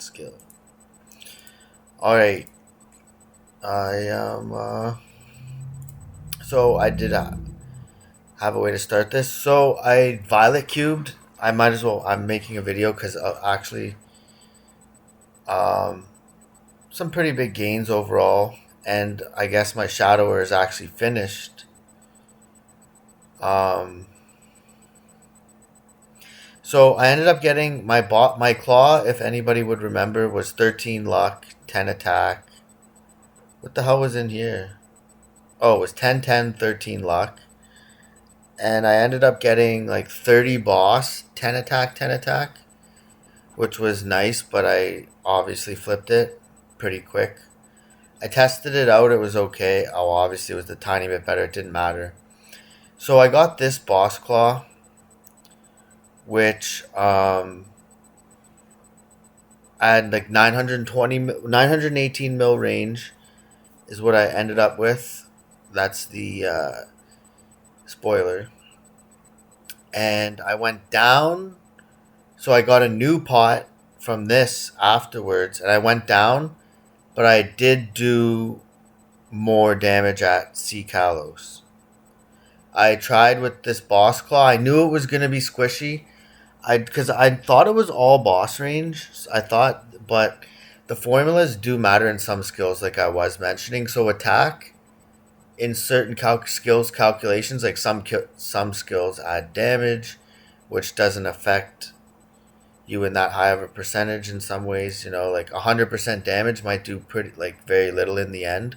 skill. Alright. I am, so I did have a way to start this. So I violet cubed. I might as well, I'm making a video because actually, um, some pretty big gains overall. And I guess my shadower is actually finished. Um, so I ended up getting my claw, if anybody would remember, was 13 luck, 10 attack. What the hell was in here? Oh, it was 10, 10, 13 luck. And I ended up getting like 30 boss, 10 attack, 10 attack, which was nice, but I obviously flipped it pretty quick. I tested it out, it was okay. Oh, obviously it was a tiny bit better, it didn't matter. So I got this boss claw, which had like 918 mil range is what I ended up with. That's the spoiler. And I went down, so I got a new pot from this afterwards, and I went down, but I did do more damage at C Kalos. I tried with this boss claw. I knew it was gonna be squishy. Because I thought it was all boss range. I thought, but the formulas do matter in some skills, like I was mentioning. So attack in certain skills calculations, like some skills add damage, which doesn't affect you in that high of a percentage. In some ways, like 100% damage might do pretty like very little in the end.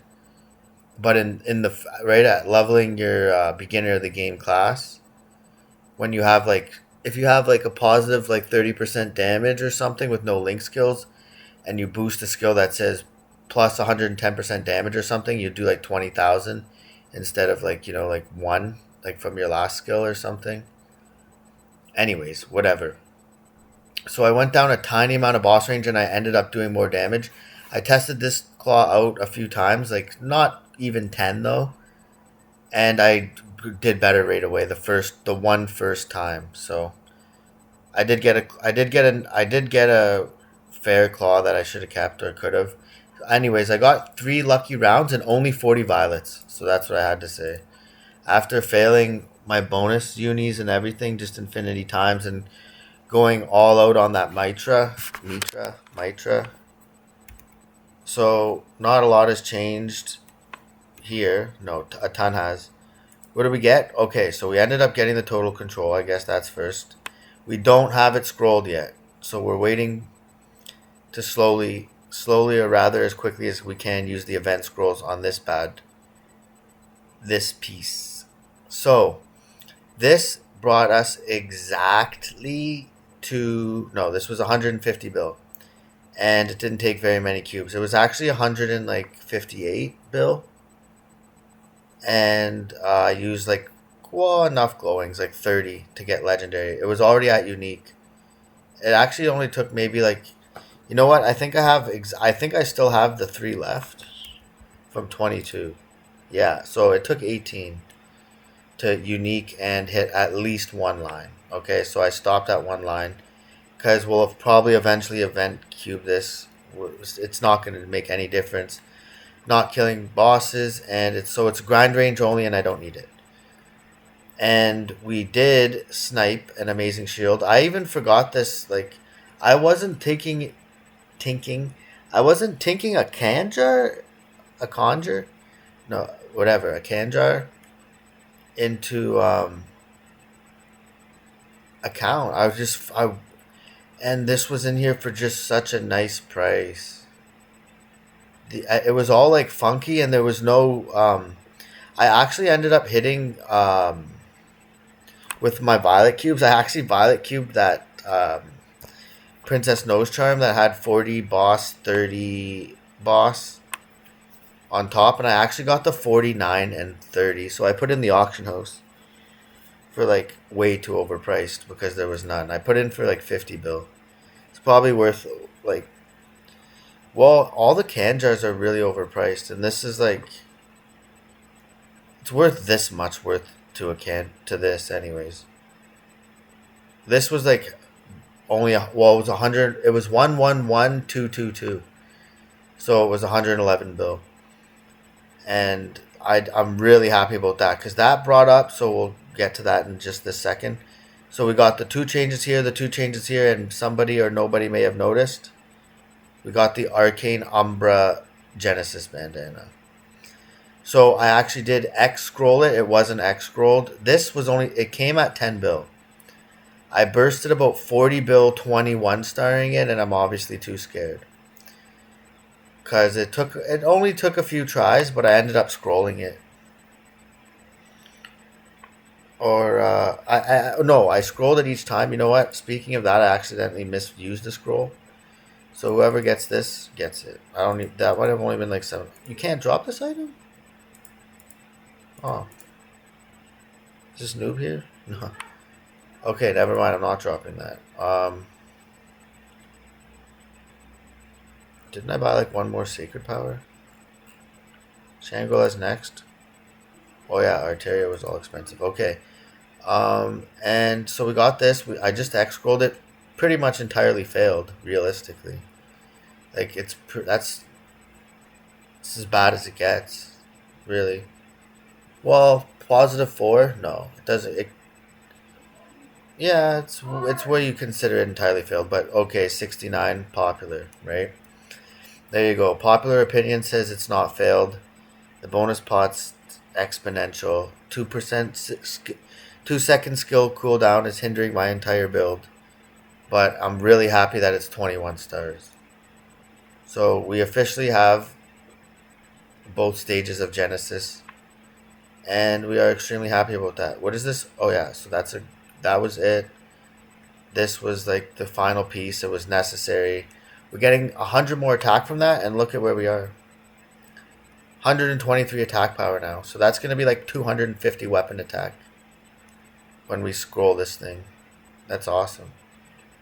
But in the right at leveling your beginner of the game class, when you have like if you have like a positive like 30% damage or something with no link skills, and you boost a skill that says plus 110% damage or something, you do like 20,000 instead of like like one like from your last skill or something. Anyways, whatever. So I went down a tiny amount of boss range and I ended up doing more damage. I tested this claw out a few times, like not even 10 though, and I did better right away the one first time. So I did get a fair claw that I should have kept or could have. Anyways, I got 3 lucky rounds and only 40 violets. So that's what I had to say. After failing my bonus unis and everything just infinity times and going all out on that Mitra. So not a lot has changed here. No, a ton has. What do we get? Okay, so we ended up getting the total control. I guess that's first. We don't have it scrolled yet. So we're waiting to slowly or rather as quickly as we can use the event scrolls on this piece. So this brought us exactly to, no, this was 150 bill. And it didn't take very many cubes. It was actually 158 bill. And I used like enough glowings, like 30 to get legendary. It was already at unique. It actually only took maybe like, you know what? I think I think I still have the 3 left from 22. Yeah, so it took 18 to unique and hit at least one line. Okay, so I stopped at one line because we'll probably eventually event cube this. It's not going to make any difference. Not killing bosses, and it's grind range only, and I don't need it. And we did snipe an amazing shield. I even forgot this. Like, I wasn't tinking. I wasn't tinking a conjure, no, whatever, a canjar into account. And this was in here for just such a nice price. It was all like funky, and there was no. I actually ended up hitting with my violet cubes. I actually violet cubed that Princess Nose Charm that had 40 boss, 30 boss on top, and I actually got the 49 and 30. So I put in the auction house for like way too overpriced because there was none. I put in for like 50 bill. It's probably worth like, well, all the can jars are really overpriced, and this is like, it's worth this much worth to this anyways. This was like only, well, it was 100. It was 111222. So it was 111 bill. And I'm really happy about that because that brought up, so we'll get to that in just this second. So we got the two changes here, the two changes here, and somebody or nobody may have noticed. We got the Arcane Umbra Genesis bandana. So I actually did X scroll it. It wasn't X scrolled. This was only, it came at 10 bill. I bursted about 40 bill 21 starring it, and I'm obviously too scared. Because it only took a few tries, but I ended up scrolling it. Or no, I scrolled it each time. You know what? Speaking of that, I accidentally misused the scroll. So whoever gets this gets it. I don't need that. Might have only been like 7. You can't drop this item. Oh, is this noob here? No. Okay, never mind. I'm not dropping that. Didn't I buy like one more sacred power? Shangri-La's next. Oh yeah, Arteria was all expensive. Okay. And so we got this. I just X scrolled it. Pretty much entirely failed, realistically. Like that's as bad as it gets, really. Well, +4. No, it doesn't. Yeah, it's where you consider it entirely failed. But okay, 69 popular, right? There you go. Popular opinion says it's not failed. The bonus pot's exponential. 2% 2-second skill cooldown is hindering my entire build. But I'm really happy that it's 21 stars. So we officially have both stages of Genesis. And we are extremely happy about that. What is this? Oh yeah, so that was it. This was like the final piece. It was necessary. We're getting 100 more attack from that, and look at where we are. 123 attack power now. So that's going to be like 250 weapon attack when we scroll this thing. That's awesome.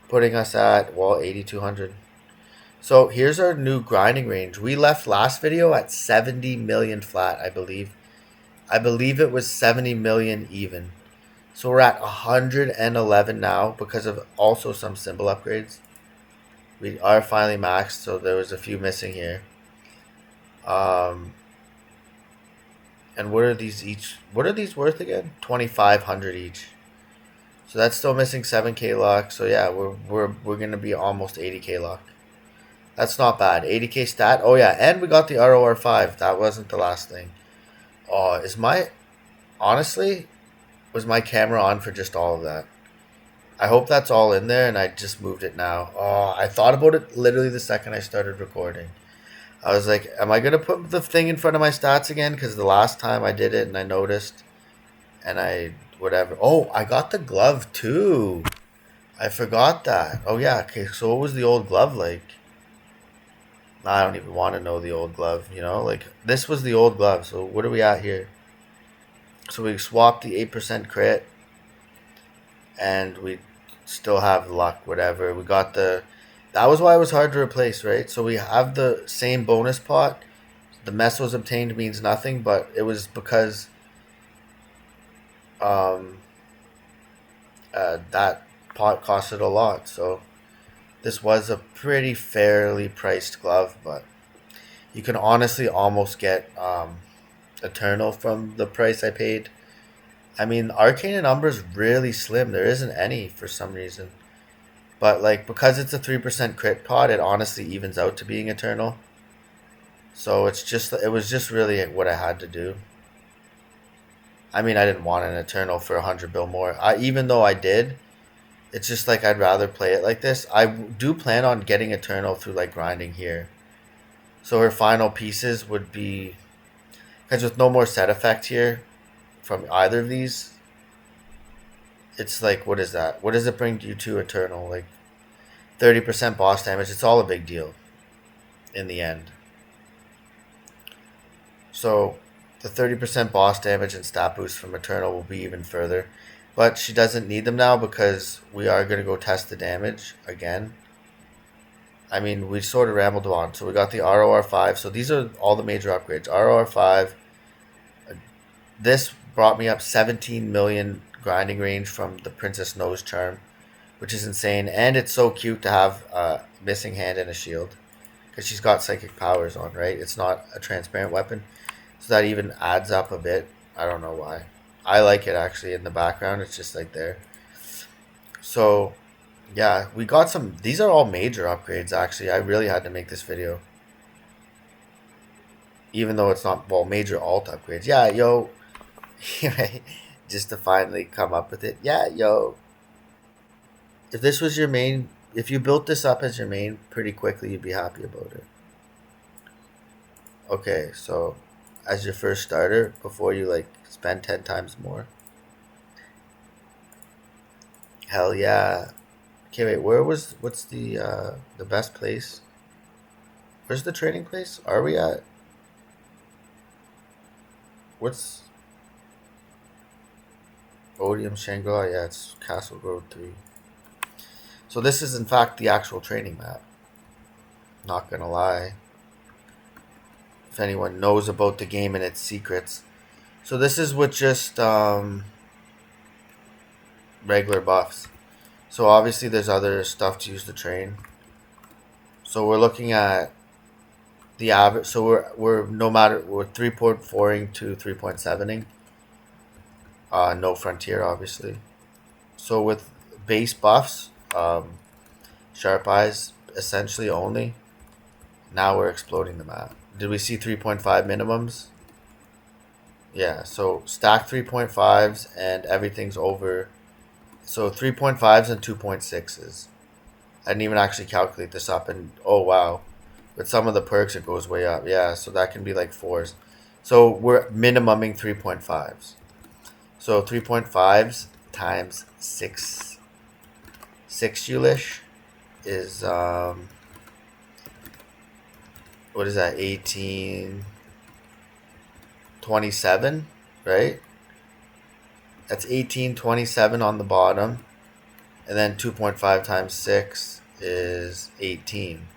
Putting us at, well, 8,200. So here's our new grinding range. We left last video at 70 million flat, I believe. I believe it was 70 million even. So we're at 111 now because of also some symbol upgrades. We are finally maxed, so there was a few missing here. And what are these each? What are these worth again? 2,500 each. So that's still missing 7k luck. So yeah, we're gonna be almost 80k luck. That's not bad. 80k stat. Oh yeah, and we got the ROR 5. That wasn't the last thing. Oh, honestly, was my camera on for just all of that? I hope that's all in there, and I just moved it now. Oh, I thought about it literally the second I started recording. I was like, am I going to put the thing in front of my stats again? Because the last time I did it and I noticed, and whatever. Oh, I got the glove too. I forgot that. Oh yeah, okay, so what was the old glove like? I don't even want to know the old glove, Like, this was the old glove, so what are we at here? So we swapped the 8% crit, and we still have luck, whatever. We got that was why it was hard to replace, right? So we have the same bonus pot. The mesos obtained means nothing, but it was because that pot costed a lot. So this was a pretty fairly priced glove, but you can honestly almost get Eternal from the price I paid. I mean, Arcane and Umbra is really slim. There isn't any for some reason. But, like, because it's a 3% crit pot, it honestly evens out to being Eternal. So it was just really what I had to do. I mean, I didn't want an Eternal for 100 bill more. Even though I did, it's just like I'd rather play it like this. I do plan on getting Eternal through, like, grinding here. So her final pieces would be... Because with no more set effect here from either of these, it's like, what is that? What does it bring you to Eternal? Like 30% boss damage. It's all a big deal in the end. So the 30% boss damage and stat boost from Eternal will be even further. But she doesn't need them now because we are going to go test the damage again. I mean, we sort of rambled on. So we got the ROR 5. So these are all the major upgrades. ROR 5. This brought me up 17 million grinding range from the Princess Nose Charm. which is insane. And it's so cute to have a missing hand and a shield because she's got psychic powers on, right? It's not a transparent weapon, so that even adds up a bit. I don't know why. I like it actually in the background. It's just like there. So yeah, we got some. These are all major upgrades. Actually, I really had to make this video, even though it's not major alt upgrades. Yeah, yo, right? Just to finally come up with it. Yeah, yo. If this was your main, if you built this up as your main pretty quickly, you'd be happy about it. Okay, so as your first starter, before you like spend 10 times more. Hell yeah. Okay, wait. What's the best place? Where's the training place? Are we at? What's Odium Shangri-La? Yeah, it's Castle Road 3. So this is in fact the actual training map. Not gonna lie. If anyone knows about the game and its secrets. So this is with just regular buffs. So obviously there's other stuff to use to train. So we're looking at the average. So we're no matter we're 3.4ing to 3.7ing. No frontier obviously. So with base buffs, sharp eyes essentially only. Now we're exploding the map. Did we see 3.5 minimums? Yeah, so stack 3.5s and everything's over. So 3.5s and 2.6s. I didn't even actually calculate this up, and oh wow. With some of the perks, it goes way up. Yeah, so that can be like 4s. So we're minimuming 3.5s. So 3.5s times 6 Julish is what is that, 1827, right? That's 1827 on the bottom, and then 2.5 times 6 is 18,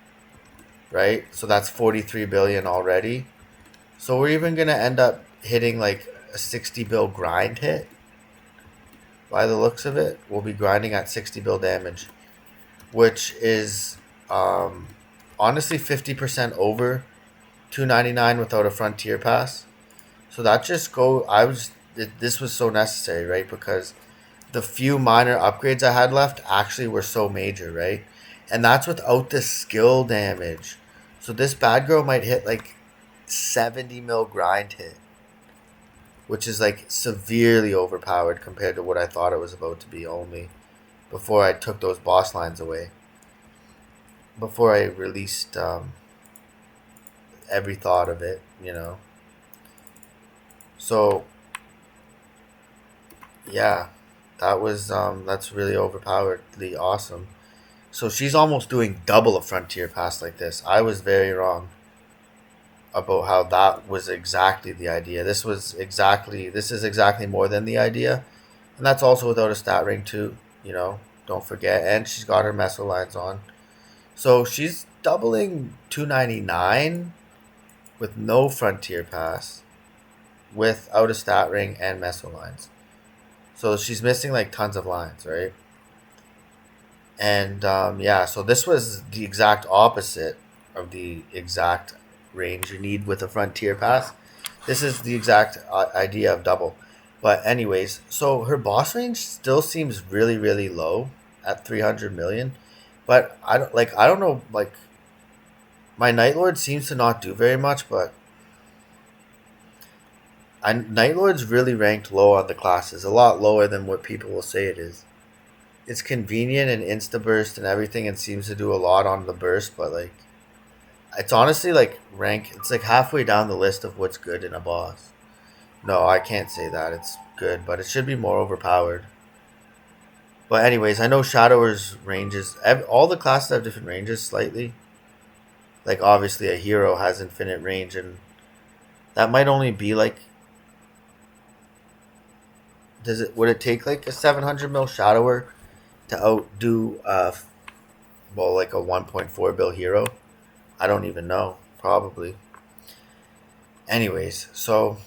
right? So that's 43 billion already. So we're even gonna end up hitting like a 60 bill grind hit. By the looks of it, we'll be grinding at 60 bill damage, which is honestly 50% over 299 without a frontier pass. So that just go. This was so necessary, right? Because the few minor upgrades I had left actually were so major, right? And that's without the skill damage. So this bad girl might hit like 70 mil grind hit, which is like severely overpowered compared to what I thought it was about to be only before I took those boss lines away. Before I released every thought of it, you know. So yeah, that's really overpoweredly awesome. So she's almost doing double a frontier pass like this. I was very wrong about how that was exactly the idea. This is exactly more than the idea. And that's also without a stat ring too, you know. Don't forget. And she's got her meso lines on. So she's doubling 299 with no frontier pass, without a stat ring and meso lines. So she's missing like tons of lines, right? And yeah, so this was the exact opposite of the exact range you need with a frontier pass. This is the exact idea of double. But anyways, so her boss range still seems really really low at 300 million. But I don't know, like my Night Lord seems to not do very much, but Night Lord's really ranked low on the classes, a lot lower than what people will say it is. It's convenient and insta burst and everything, and seems to do a lot on the burst, but like it's honestly like rank. It's like halfway down the list of what's good in a boss. No, I can't say that it's good, but it should be more overpowered. But anyways, I know Shadower's ranges. All the classes have different ranges slightly. Like obviously, a hero has infinite range, and that might only be like. Would it take like a 700 mil Shadower to outdo like a 1.4 bill hero? I don't even know. Probably. Anyways, so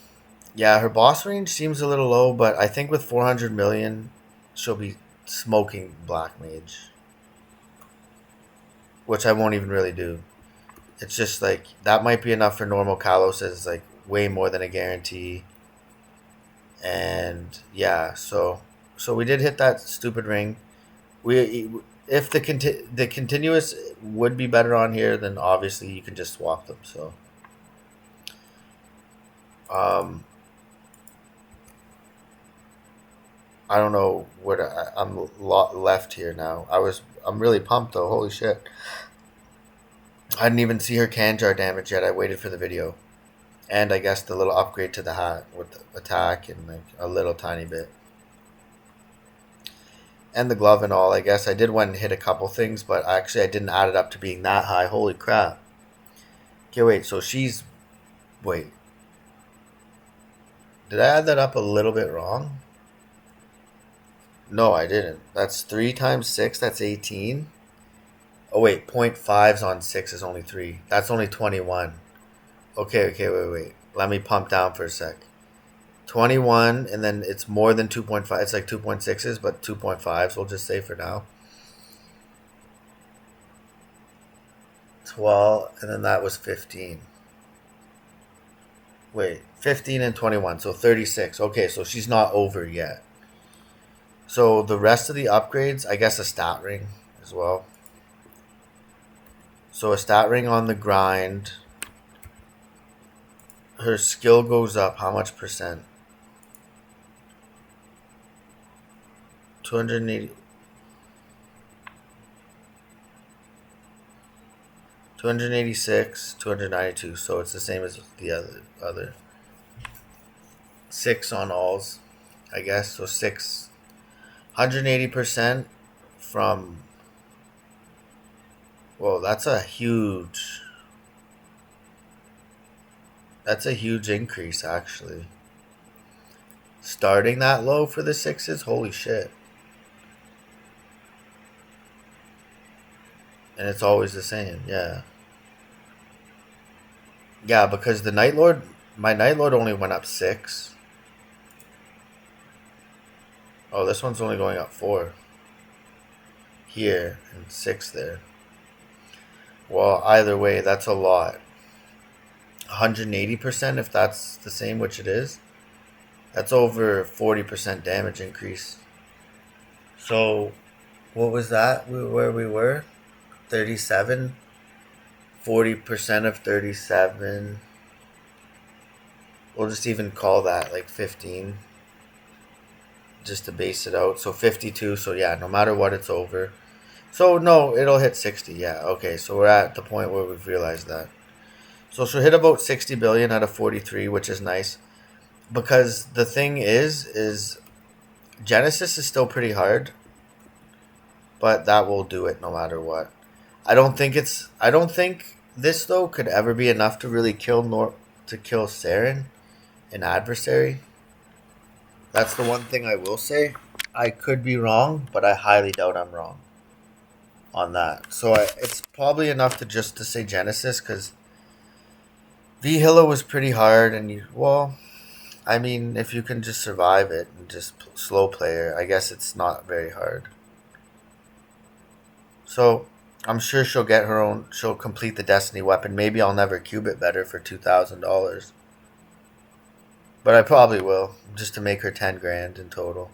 yeah, her boss range seems a little low, but I think with 400 million, she'll be smoking Black Mage, which I won't even really do. It's just like that might be enough for normal Kalos as like way more than a guarantee. And yeah, so we did hit that stupid ring. We if the continuous would be better on here, then obviously you can just swap them. So um, I don't know what I'm left here now. I'm really pumped though. Holy shit! I didn't even see her can jar damage yet. I waited for the video, and I guess the little upgrade to the hat with the attack and like a little tiny bit, and the glove and all. I guess I did went and hit a couple things, but actually I didn't add it up to being that high. Holy crap! Okay, wait. So she's wait. Did I add that up a little bit wrong? No, I didn't. That's 3 times 6. That's 18. Oh wait, 0.5s on 6 is only 3. That's only 21. Okay, wait. Let me pump down for a sec. 21, and then it's more than 2.5. It's like 2.6s, but 2.5s we'll just say for now. 12, and then that was 15. Wait, 15 and 21, so 36. Okay, so she's not over yet. So the rest of the upgrades, I guess a stat ring as well. So a stat ring on the grind. Her skill goes up how much percent? 280. 286, 292. So it's the same as the other. 6 on alls, I guess. So 6. 180% from. Whoa, that's a huge. That's a huge increase, actually. Starting that low for the 6s? Holy shit. And it's always the same, yeah. Yeah, because the Night Lord. My Night Lord only went up 6. Oh, this one's only going up 4. Here, and 6 there. Well, either way, that's a lot. 180% if that's the same, which it is. That's over 40% damage increase. So, what was that? Where we were? 37. 40% of 37. We'll just even call that like 15. Just to base it out. So 52. So yeah, no matter what, it's over. So no, it'll hit 60. Yeah, okay. So we're at the point where we've realized that. So she'll hit about 60 billion out of 43, which is nice. Because the thing is Genesis is still pretty hard, but that will do it no matter what. I don't think this though could ever be enough to really kill Saren, an adversary. That's the one thing I will say. I could be wrong, but I highly doubt I'm wrong on that. So it's probably enough to say Genesis, because V-Hilla was pretty hard, and I mean, if you can just survive it and just slow player, I guess it's not very hard. So I'm sure she'll complete the Destiny weapon. Maybe I'll never cube it better for $2,000. But I probably will, just to make her 10 grand in total.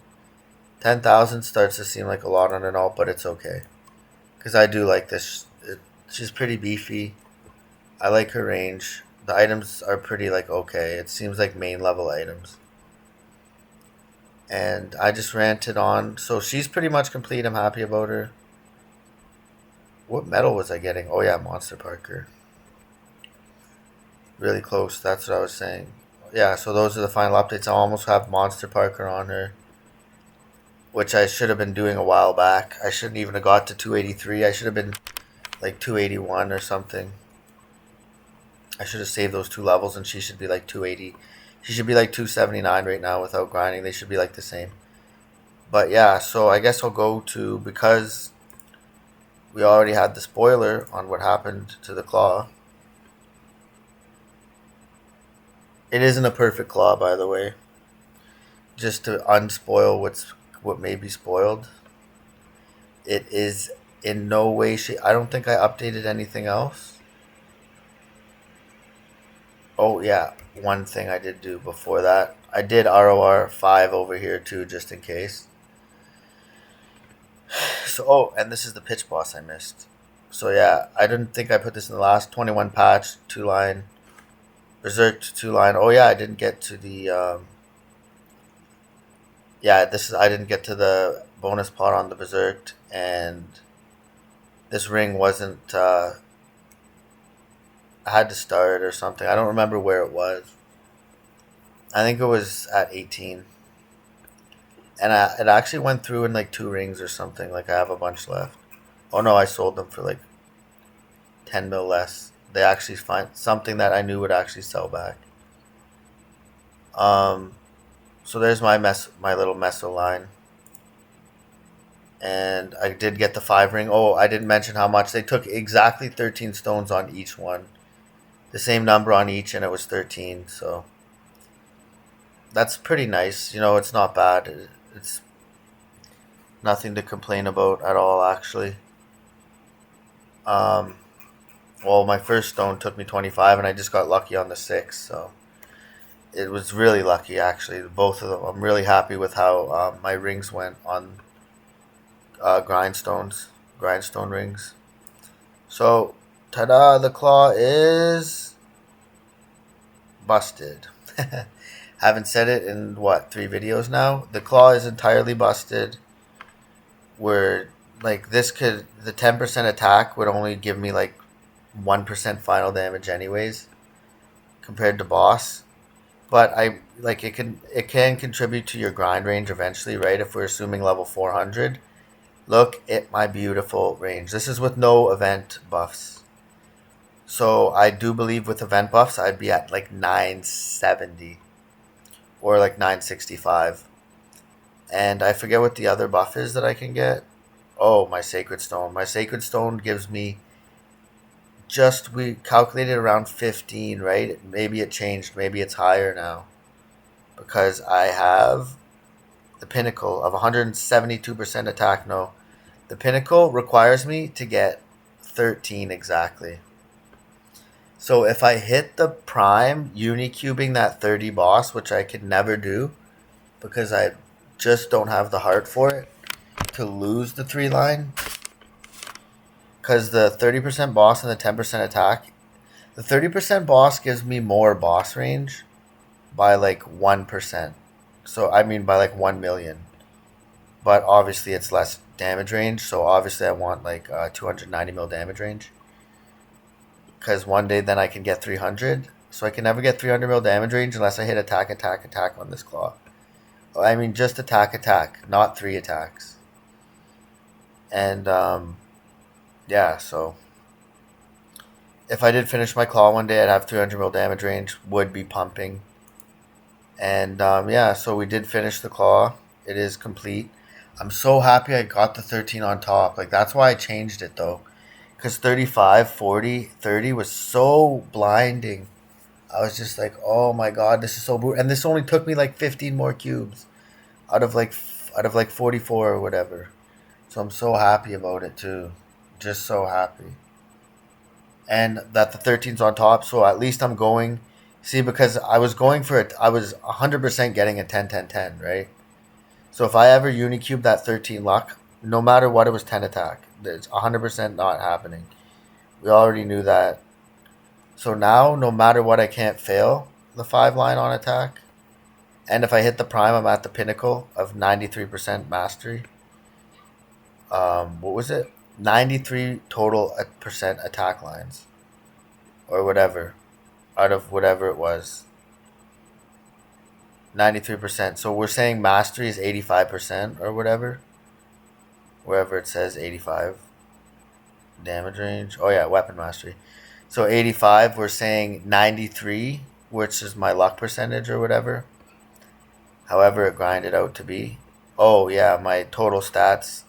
10,000 starts to seem like a lot on an alt, but it's okay. Because I do like this. She's pretty beefy. I like her range. The items are pretty okay. It seems like main level items. And I just ranted on. So she's pretty much complete. I'm happy about her. What medal was I getting? Oh yeah, Monster Parker. Really close. That's what I was saying. Yeah, so those are the final updates. I almost have Monster Parker on her, which I should have been doing a while back. I shouldn't even have got to 283. I should have been like 281 or something. I should have saved those 2 levels, and she should be like 280. She should be like 279 right now without grinding. They should be like the same. But yeah, so I guess I'll go to, because we already had the spoiler on what happened to the claw. It isn't a perfect claw, by the way. Just to unspoil what may be spoiled. it is in no way shape. I don't think I updated anything else. Oh yeah, one thing I did do before that, I did ROR 5 over here too, just in case. So and this is the pitch boss I missed. So yeah, I didn't think I put this in the last 21 patch, 2 line, Berserk 2 line. Oh yeah, I didn't get to the yeah, this is I didn't get to the bonus pot on the Berserk, and this ring wasn't I had to start or something. I don't remember where it was. I think it was at 18. And it actually went through in like 2 rings or something. Like I have a bunch left. Oh no, I sold them for like 10 mil less. They actually find something that I knew would actually sell back. Um, so there's my little meso line, and I did get the 5 ring. Oh, I didn't mention how much they took. Exactly 13 stones on each one, the same number on each, and it was 13. So that's pretty nice. It's not bad. It's nothing to complain about at all, actually. Um, well, my first stone took me 25, and I just got lucky on the 6. So it was really lucky, actually. Both of them. I'm really happy with how my rings went on grindstone rings. So, ta-da! The claw is busted. Haven't said it in 3 videos now. The claw is entirely busted. Where like the 10% attack would only give me like 1% final damage anyways, compared to boss. But I like it can contribute to your grind range eventually, right? If we're assuming level 400. Look at my beautiful range. This is with no event buffs. So I do believe with event buffs I'd be at like 970 or like 965. And I forget what the other buff is that I can get. Oh, my Sacred Stone. My Sacred Stone gives me we calculated around 15, right? Maybe it changed. Maybe it's higher now. Because I have the pinnacle of 172% attack. No. The pinnacle requires me to get 13 exactly. So if I hit the prime unicubing that 30 boss, which I could never do because I just don't have the heart for it to lose the 3 line, because the 30% boss and the 10% attack, the 30% boss gives me more boss range by like 1%. So I mean by like 1 million. But obviously it's less damage range, so obviously I want like 290 mil damage range. Because one day then I can get 300. So I can never get 300 mil damage range unless I hit attack, attack, attack on this claw. I mean just attack, attack, not 3 attacks. And yeah, so if I did finish my claw one day, I'd have 300 mil damage range, would be pumping. And yeah, so we did finish the claw. It is complete. I'm so happy I got the 13 on top. Like, that's why I changed it, though. Because 35, 40, 30 was so blinding. I was just like, oh my god, this is so brutal. And this only took me like 15 more cubes out of like 44 or whatever. So I'm so happy about it, too. Just so happy. And that the 13's on top, so at least I'm going. See, because I was going for it, I was 100% getting a 10 10 10, right? So if I ever unicube that 13 luck, no matter what, it was 10 attack. It's 100% not happening. We already knew that. So now, no matter what, I can't fail the 5 line on attack. And if I hit the prime, I'm at the pinnacle of 93% mastery. What was it? 93 total percent attack lines. Or whatever. Out of whatever it was. 93%. So we're saying mastery is 85% or whatever. Wherever it says 85. Damage range. Oh yeah, weapon mastery. So 85, we're saying 93, which is my luck percentage or whatever. However it grinded out to be. Oh yeah, my total stats.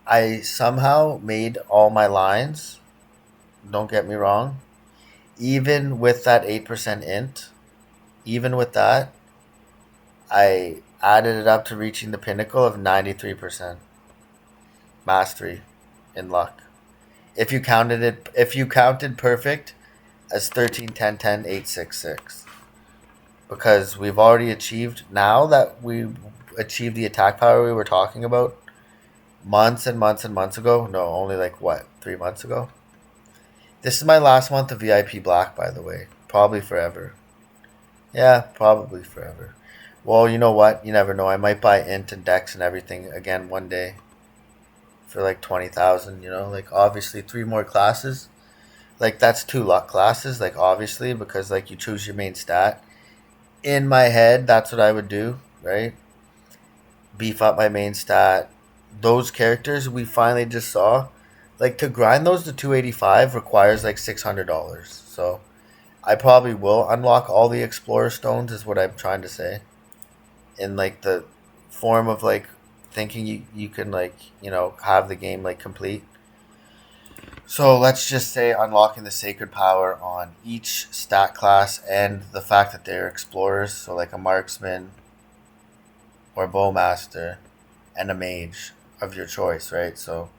I somehow made all my lines. Don't get me wrong. Even with that 8% int, even with that, I added it up to reaching the pinnacle of 93%. mastery in luck. If you counted perfect as 13, 10, 10, 8, 6, 6. Because we've already achieved, now that we achieved the attack power we were talking about months and months and months ago. No, only like what, 3 months ago? This is my last month of VIP Black, by the way. Probably forever. Yeah, probably forever. Well, you know what? You never know. I might buy int and dex and everything again one day for like 20,000. Like obviously 3 more classes. Like that's 2 luck classes. Like obviously because like you choose your main stat. In my head, that's what I would do. Right? Beef up my main stat. Those characters we finally just saw. Like to grind those to 285 requires like $600. So I probably will unlock all the Explorer stones. Is what I'm trying to say. In like the form of like thinking you can like have the game like complete. So let's just say unlocking the sacred power on each stat class and the fact that they're explorers, so like a marksman or bowmaster and a mage of your choice, right? So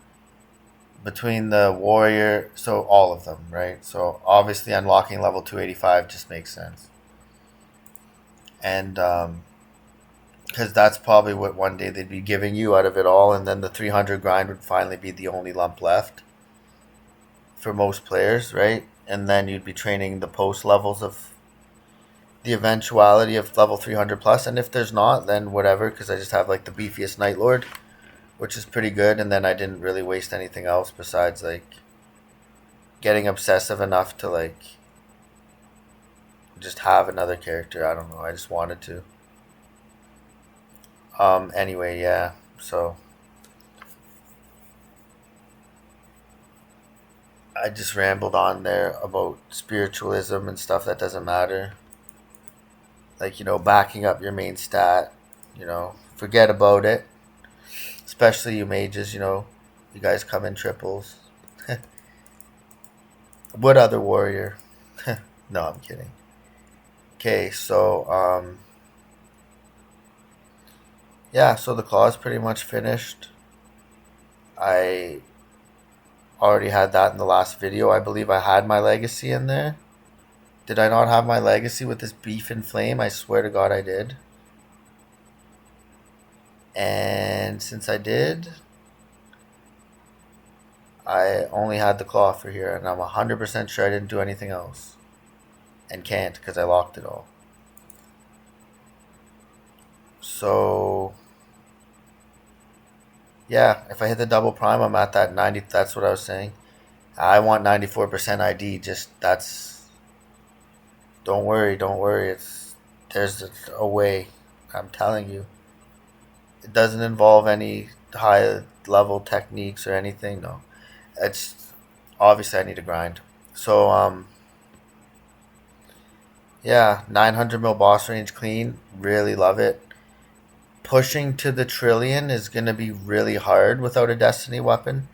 between the warrior, so all of them, right? So obviously unlocking level 285 just makes sense. And because that's probably what one day they'd be giving you out of it all, and then the 300 grind would finally be the only lump left for most players, right? And then you'd be training the post levels of the eventuality of level 300 plus, and if there's not, then whatever, because I just have like the beefiest Night Lord, which is pretty good, and then I didn't really waste anything else besides like getting obsessive enough to like just have another character. I don't know, I just wanted to. Anyway, yeah, so I just rambled on there about spiritualism and stuff that doesn't matter. Like, backing up your main stat, forget about it. Especially you mages, you guys come in triples. What other warrior? No, I'm kidding. Okay, so, yeah, so the claw is pretty much finished. I already had that in the last video. I believe I had my legacy in there. Did I not have my legacy with this beef and flame? I swear to God I did. And since I did, I only had the claw for here, and I'm 100% sure I didn't do anything else. And can't, because I locked it all. So, yeah, if I hit the double prime, I'm at that 90. That's what I was saying. I want 94% ID. Just, that's... Don't worry, don't worry. There's a way. I'm telling you. It doesn't involve any high level techniques or anything. No. It's... Obviously, I need to grind. So, yeah, 900 mil boss range clean. Really love it. Pushing to the trillion is going to be really hard without a destiny weapon,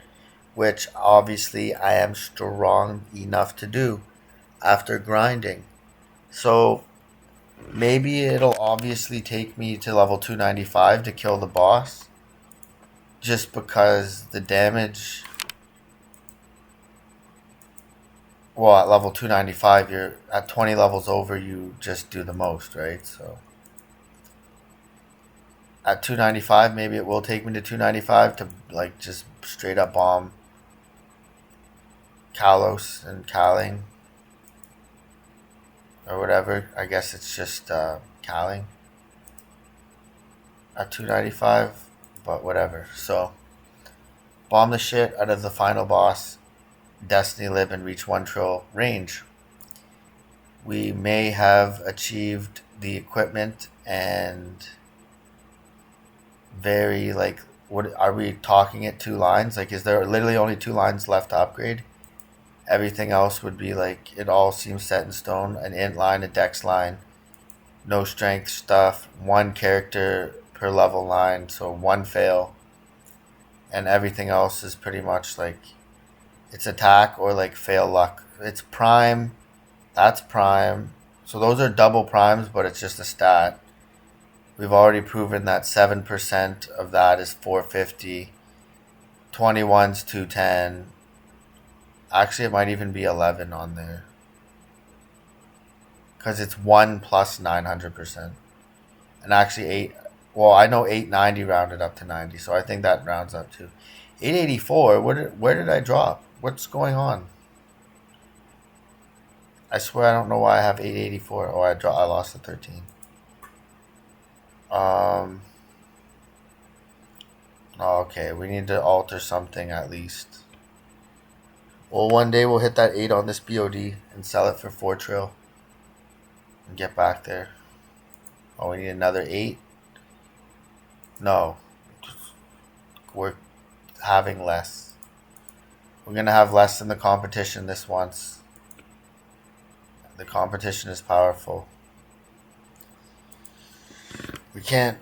which obviously I am strong enough to do after grinding. So maybe it'll obviously take me to level 295 to kill the boss, just because the damage, well, at level 295, you're at 20 levels over, you just do the most, right? So at 295, maybe it will take me to 295 to like just straight up bomb Kalos and Kaling or whatever. I guess it's just Kaling at 295, but whatever. So bomb the shit out of the final boss, Destiny Lib, and reach 1 trill range. We may have achieved the equipment and very like, what are we talking at 2 lines? Like, is there literally only 2 lines left to upgrade? Everything else would be like, it all seems set in stone. An int line, a dex line, no strength stuff, 1 character per level line, so 1 fail. And everything else is pretty much like, it's attack or like fail luck. It's prime, that's prime. So those are double primes, but it's just a stat. We've already proven that 7% of that is 450. 21's 210. Actually, it might even be 11 on there. Because it's 1 plus 900%. And actually 8. Well, I know 890 rounded up to 90, so I think that rounds up to 884. Where did I drop? What's going on? I swear I don't know why I have 884. Oh, I lost the 13. Okay, we need to alter something at least. Well, one day we'll hit that 8 on this BOD and sell it for 4 trill and get back there. Oh, we need another 8? No. We're having less. We're going to have less than the competition this once. The competition is powerful. We can't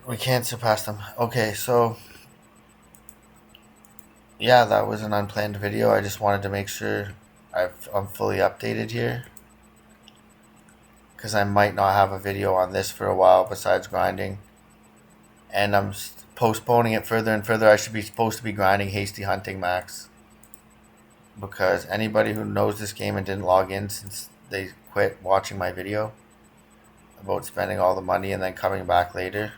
surpass them. Okay, so yeah, that was an unplanned video. I just wanted to make sure I'm fully updated here, because I might not have a video on this for a while besides grinding, and I'm postponing it further and further. I should be supposed to be grinding Hasty Hunting Max, because anybody who knows this game and didn't log in since they quit watching my video about spending all the money and then coming back later,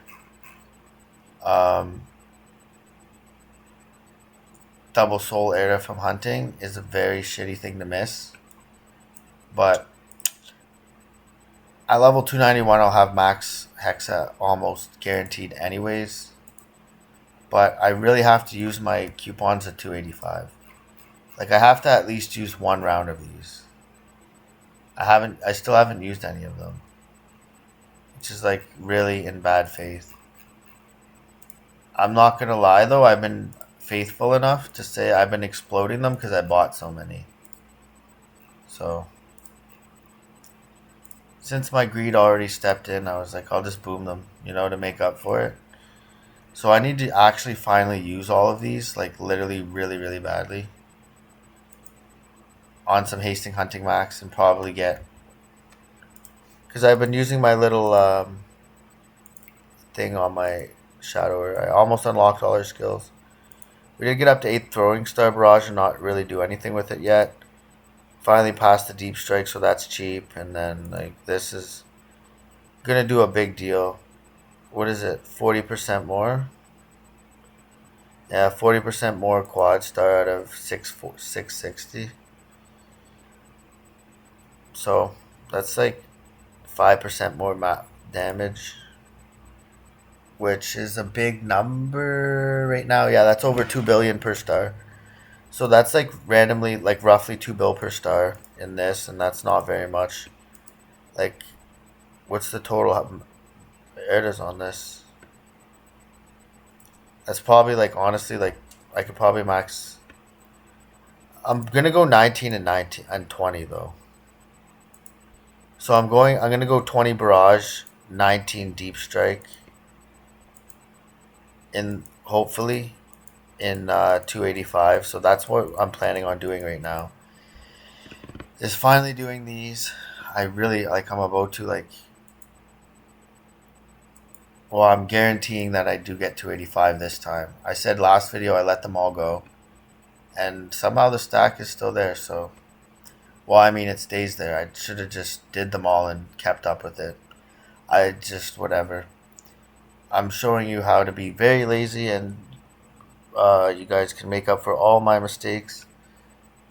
double soul area from hunting is a very shitty thing to miss. But at level 291, I'll have max hexa almost guaranteed anyways. But I really have to use my coupons at 285. Like, I have to at least use one round of these. I still haven't used any of them, which is like really in bad faith. I'm not gonna lie though, I've been faithful enough to say I've been exploding them because I bought so many. So since my greed already stepped in, I was like, I'll just boom them, to make up for it. So I need to actually finally use all of these, like literally really, really badly, on some Hasting Hunting Max, and probably get, because I've been using my little thing on my Shadow. I almost unlocked all our skills. We did get up to 8th Throwing Star Barrage and not really do anything with it yet. Finally passed the Deep Strike, so that's cheap. And then, like, this is going to do a big deal. What is it? 40% more? Yeah, 40% more Quad Star out of 660. So, that's like 5% more damage, which is a big number right now. Yeah, that's over 2 billion per star. So that's like randomly, like roughly 2 bill per star in this, and that's not very much. Like, what's the total? There it is on this. That's probably like, honestly, like I could probably max. I'm gonna go 19 and 19 and 20 though. So I'm gonna go 20 barrage, 19 deep strike, in hopefully in 285. So that's what I'm planning on doing right now. Is finally doing these. I really I'm about to well, I'm guaranteeing that I do get 285 this time. I said last video I let them all go, and somehow the stack is still there. So, well, I mean, it stays there. I should have just did them all and kept up with it. I just, whatever. I'm showing you how to be very lazy, and you guys can make up for all my mistakes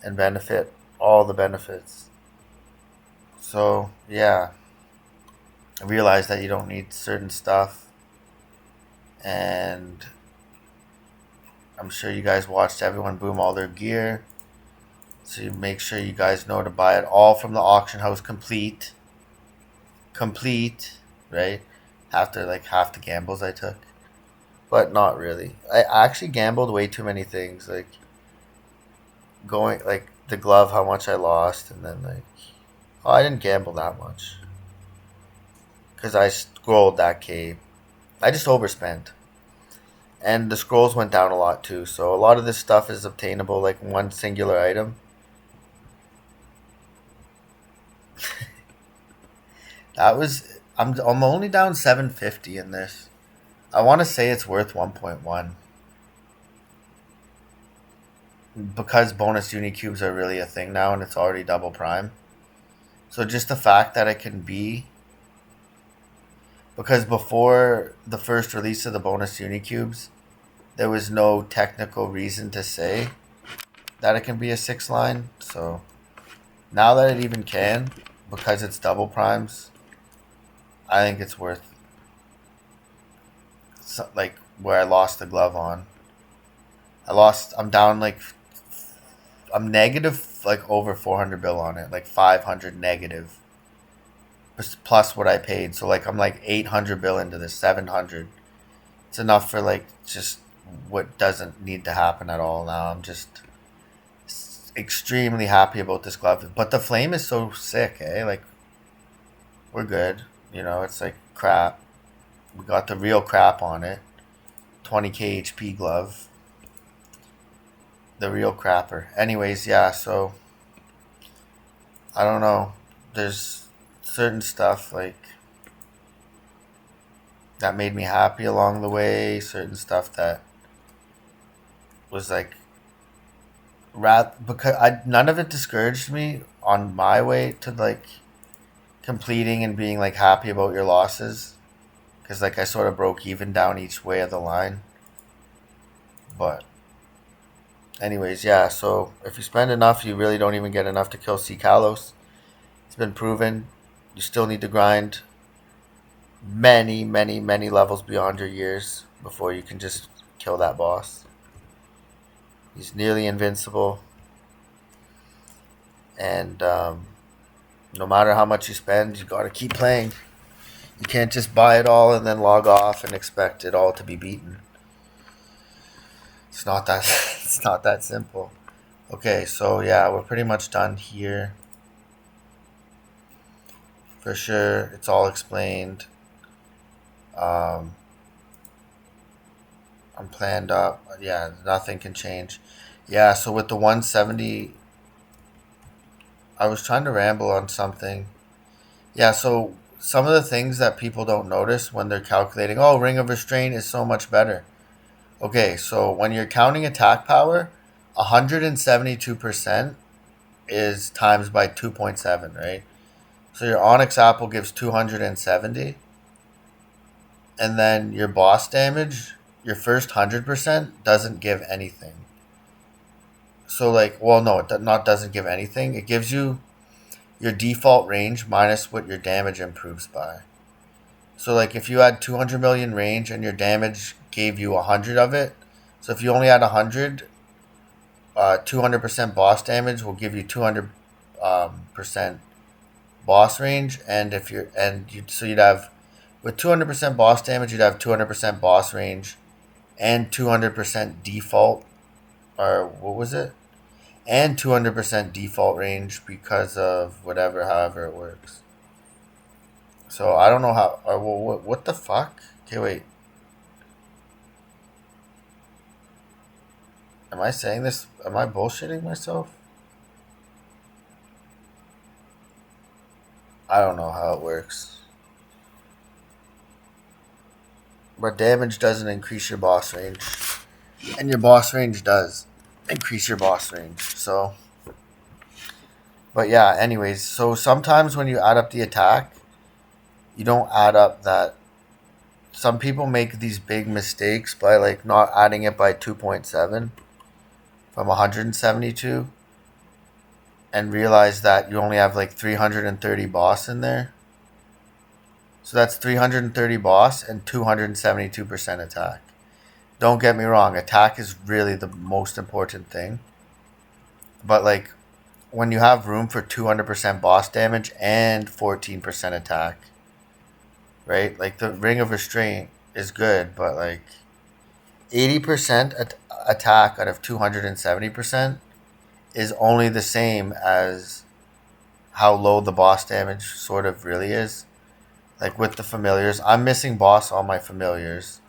and benefit all the benefits. So, yeah. I realize that you don't need certain stuff, and I'm sure you guys watched everyone boom all their gear. So you make sure you guys know to buy it all from the auction house complete. Complete, right? After like half the gambles I took. But not really. I actually gambled way too many things. Like going like the glove, how much I lost, and then I didn't gamble that much. Because I scrolled that cape. I just overspent. And the scrolls went down a lot too. So a lot of this stuff is obtainable like one singular item. I'm only down 750 in this. I want to say it's worth 1.1. because bonus uni cubes are really a thing now and it's already double prime. So just the fact that it can be, because before the first release of the bonus uni cubes, there was no technical reason to say that it can be a 6 line. So now that it even can, because it's double primes, I think it's worth, like where I lost the glove on. I'm down like, I'm negative like over 400 bill on it, like 500 negative plus what I paid. So like I'm like 800 bill into this, 700. It's enough for like just what doesn't need to happen at all now. I'm just extremely happy about this glove. But the flame is so sick, eh? Like we're good. You know, it's like crap. We got the real crap on it. 20k HP glove. The real crapper. Anyways, yeah, so I don't know. There's certain stuff like that made me happy along the way, certain stuff that was like because none of it discouraged me on my way to like completing and being like happy about your losses, because like I sort of broke even down each way of the line. But anyways, yeah, so if you spend enough, you really don't even get enough to kill C. Kalos. It's been proven. You still need to grind many, many, many levels beyond your years before you can just kill that boss. He's nearly invincible, and no matter how much you spend, you gotta keep playing. You can't just buy it all and then log off and expect it all to be beaten. It's not that. It's not that simple. Okay, so yeah, we're pretty much done here. For sure, it's all explained. Um, I'm planned up. Yeah, nothing can change. Yeah, so with the 170, I was trying to ramble on something. Yeah, so some of the things that people don't notice when they're calculating, oh, Ring of Restraint is so much better. Okay, so when you're counting attack power, 172% is times by 2.7, right? So your Onyx Apple gives 270, and then your boss damage, your first 100% doesn't give anything. So like, well, no, it not doesn't give anything. It gives you your default range minus what your damage improves by. So like if you had 200 million range and your damage gave you 100 of it, so if you only had 100, 200% boss damage will give you 200 percent boss range, and if you're and you so you'd have, with 200% boss damage, you'd have 200% boss range and 200% default, or what was it? And 200% default range because of whatever, however it works. So I don't know how. Or what the fuck? Okay, wait. Am I saying this? Am I bullshitting myself? I don't know how it works. But damage doesn't increase your boss range, and your boss range does increase your boss range. So, but yeah. Anyways, so sometimes when you add up the attack, you don't add up that. Some people make these big mistakes by like not adding it by 2.7 from 172, and realize that you only have like 330 boss in there. So that's 330 boss and 272% attack. Don't get me wrong, attack is really the most important thing. But like when you have room for 200% boss damage and 14% attack, right? Like the Ring of Restraint is good, but like 80% attack out of 270% is only the same as how low the boss damage sort of really is. Like with the familiars, I'm missing boss all my familiars.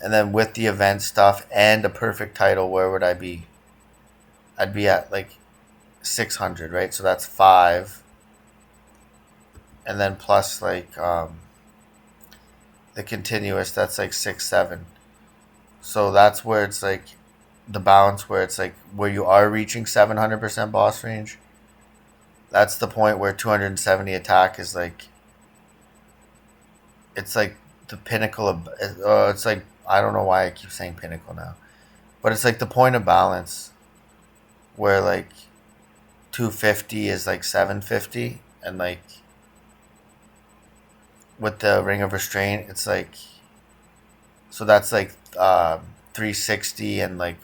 And then with the event stuff and a perfect title, where would I be? I'd be at like 600, right? So that's 5. And then plus like the continuous, that's like 6, 7. So that's where it's like the balance where it's like where you are reaching 700% boss range. That's the point where 270 attack is like, it's like the pinnacle of, it's like, I don't know why I keep saying pinnacle now, but it's like the point of balance where like 250 is like 750, and like with the ring of restraint it's like, so that's like 360 and like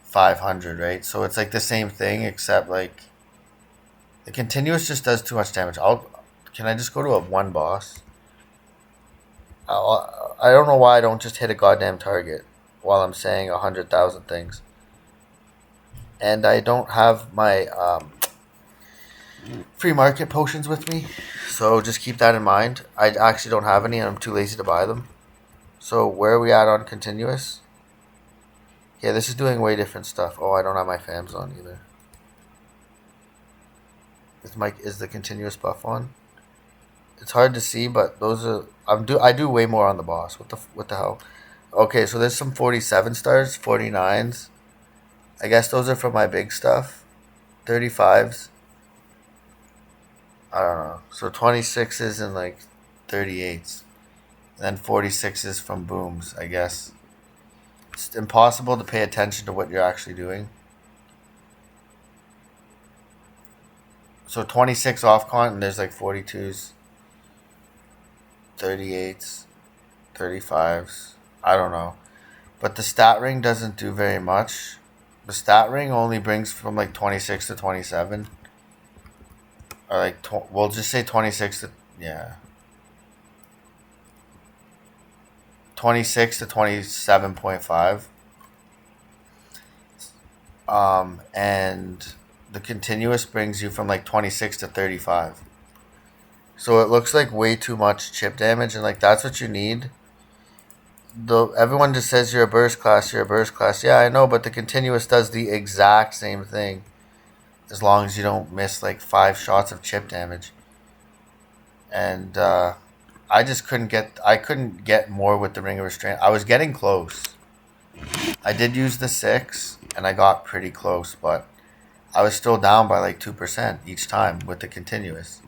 500, right? So it's like the same thing except like the continuous just does too much damage. Can I just go to a one boss? I don't know why I don't just hit a goddamn target while I'm saying 100,000 things. And I don't have my free market potions with me, so just keep that in mind. I actually don't have any, and I'm too lazy to buy them. So where are we at on continuous? Yeah, this is doing way different stuff. Oh, I don't have my fams on either. Is the continuous buff on? It's hard to see, but those are I do way more on the boss. What the hell? Okay, so there's some 47 stars, 49s. I guess those are from my big stuff. 35s. I don't know. So 26s and like 38s. And then 46s from booms, I guess. It's impossible to pay attention to what you're actually doing. So 26 off con, and there's like 42s, 38s, 35s. I don't know. But the stat ring doesn't do very much. The stat ring only brings from like 26 to 27. Or like, we'll just say 26 to, yeah. 26 to 27.5. And the continuous brings you from like 26 to 35. So it looks like way too much chip damage, and like that's what you need. Everyone just says you're a burst class, you're a burst class. Yeah, I know, but the continuous does the exact same thing, as long as you don't miss like 5 shots of chip damage. And I just couldn't get more with the ring of restraint. I was getting close. I did use the 6, and I got pretty close, but I was still down by like 2% each time with the continuous.